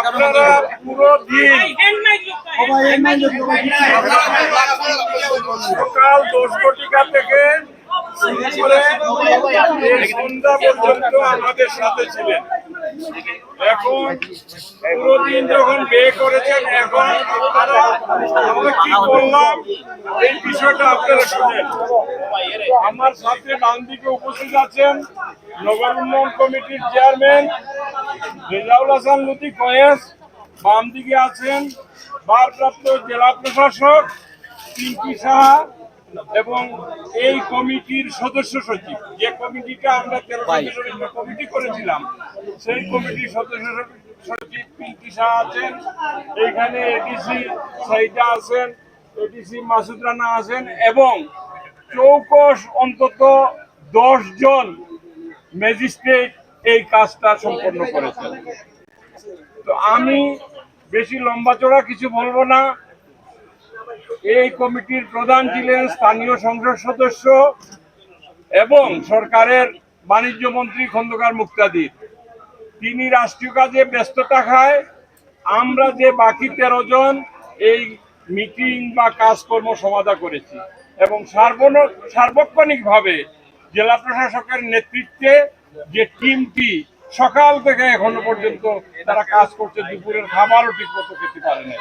আপনারা পুরো দিন সকাল 10 থেকে শুরু করে সন্ধ্যা পর্যন্ত আমাদের সাথে ছিলেন। এখন পুরো দিন যখন ব্যয় করেছেন, এখন আমরা কি করলাম এই বিষয়টা আপনারা শুনেন। আমার সাথে ডান দিকে উপস্থিত আছেন নগর উন্নয়ন কমিটির চেয়ারম্যান রেজাউল হাসান লুতি ফয়েজ, বাম দিকে আছেন ভারপ্রাপ্ত জেলা প্রশাসক পিঙ্কি সাহা এবং এই কমিটির সদস্য সচিব, যে কমিটিটা আমরা 13 সদস্যের কমিটি করেছিলাম সেই কমিটির সদস্য সচিব পিঙ্কি সাহা আছেন। এইখানে এডিসি সাইদা আছেন, এডিসি মাসুদ রানা আছেন এবং চৌকস অন্তত 10 জন ম্যাজিস্ট্রেট এই কাজটা সম্পন্ন করেছেন। তো আমি বেশি লম্বা চড়া কিছু বলবো না। এই কমিটির প্রধান ছিলেন স্থানীয় সংসদ সদস্য এবং সরকারের বাণিজ্য মন্ত্রী খন্দকার মুক্তাদির। তিনি রাষ্ট্রীয় কাজে ব্যস্ত থাকায় আমরা যে বাকি 13 জন এই মিটিং বা কাজকর্ম সমাধা করেছি এবং সার্বক্ষণিকভাবে জেলা প্রশাসকের নেতৃত্বে যে টিমটি সকাল থেকে এখনো পর্যন্ত তারা কাজ করছে, দুপুরের খাবারও ঠিক মতো খেতে পারে না।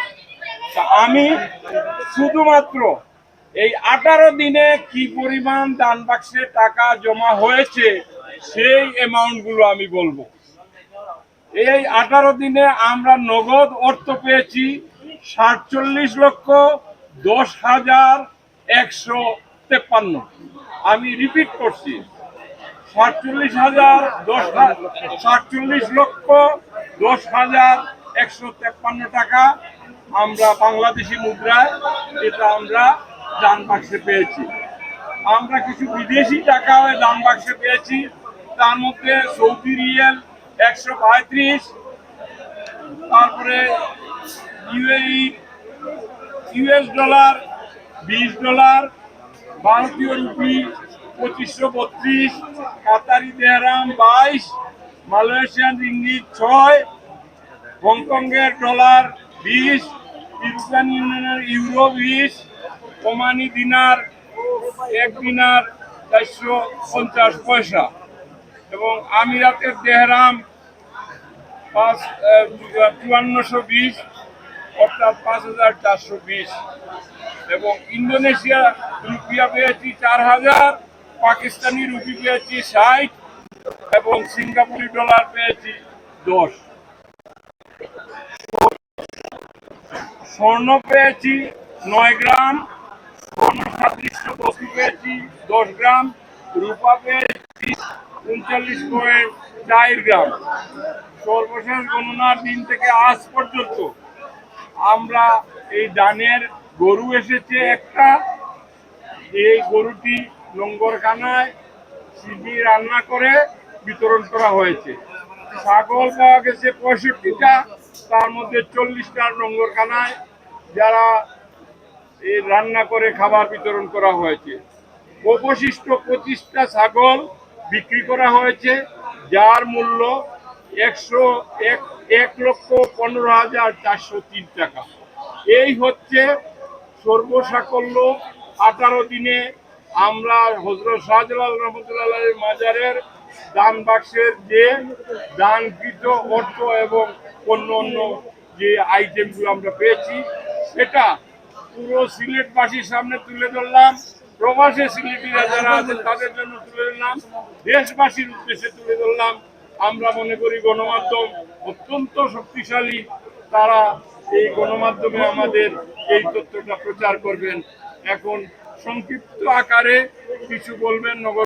আমি শুধুমাত্র এই 18 দিনে কি পরিমাণ দান বাক্সে টাকা জমা হয়েছে সেই অ্যামাউন্টগুলো আমি বলবো। এই 18 দিনে আমরা নগদ অর্থ পেয়েছি 47,10,153। আমি রিপিট করছি, 47,10,153 টাকা আমরা বাংলাদেশি মুদ্রায় এটা আমরা দান বাক্সে পেয়েছি। আমরা কিছু বিদেশি টাকা দান বাক্সে পেয়েছি, তার মধ্যে সৌদি রিয়াল 135, তারপরে ইউএস ডলার 20 ডলার, ভারতীয় রুপি 2532, কাতারি দেহরাম 22, মালয়েশিয়ান রিঙ্গিত 6, হংকংয়ের ডলার 20, ইউরোপিয়ান ইউনিয়নের ইউরো 20, ওমানি দিনার 1 দিনার 450 পয়সা এবং আমিরাতের দেহরাম 5420 অর্থাৎ 5420 এবং ইন্দোনেশিয়া রুপিয়া পেয়েছি 4000, পাকিস্তানি রুপি পেয়েছি 60 এবং সিঙ্গাপুরি ডলার পেয়েছি 10। স্বর্ণ পেয়েছি 9 গ্রাম, স্বর্ণ সাদৃশ্য বস্তু পেয়েছি 10 গ্রাম, রূপা পেয়েছি 39.4 গ্রাম। সর্বশেষ গণনার দিন থেকে আজ পর্যন্ত আমরা এই দানের গরু এসেছে একটা, এই গরুটি লঙ্গরখানায় সিবি রান্না করে বিতরণ করা হয়েছে। ছাগল পাওয়া গেছে 65টা, তার মধ্যে 40টা লঙ্গরখানায় যারা এই রান্না করে খাবার বিতরণ করা হয়েছে। অবশিষ্ট 25টা ছাগল বিক্রি করা হয়েছে, যার মূল্য 1,15,403 টাকা। এই হচ্ছে সর্বসাকল্য 18 দিনে আমরা হযরত শাহজালাল রহমতুল্লাহ মাজারের দান বাক্সের যে দানকৃত অর্থ এবং অন্য যে আইটেমগুলো আমরা পেয়েছি সেটা পুরো সিলেটবাসীর সামনে তুলে ধরলাম। প্রবাসী সিলেটিরা যারা আছেন তাদের জন্য তুলে ধরলাম, দেশবাসীর উদ্দেশ্যে তুলে ধরলাম। আমরা মনে করি গণমাধ্যম অত্যন্ত শক্তিশালী, তারা এই গণমাধ্যমে আমাদের এই তথ্যটা প্রচার করবেন। এখন সংক্ষিপ্ত আকারে কিছু বলবেন নগর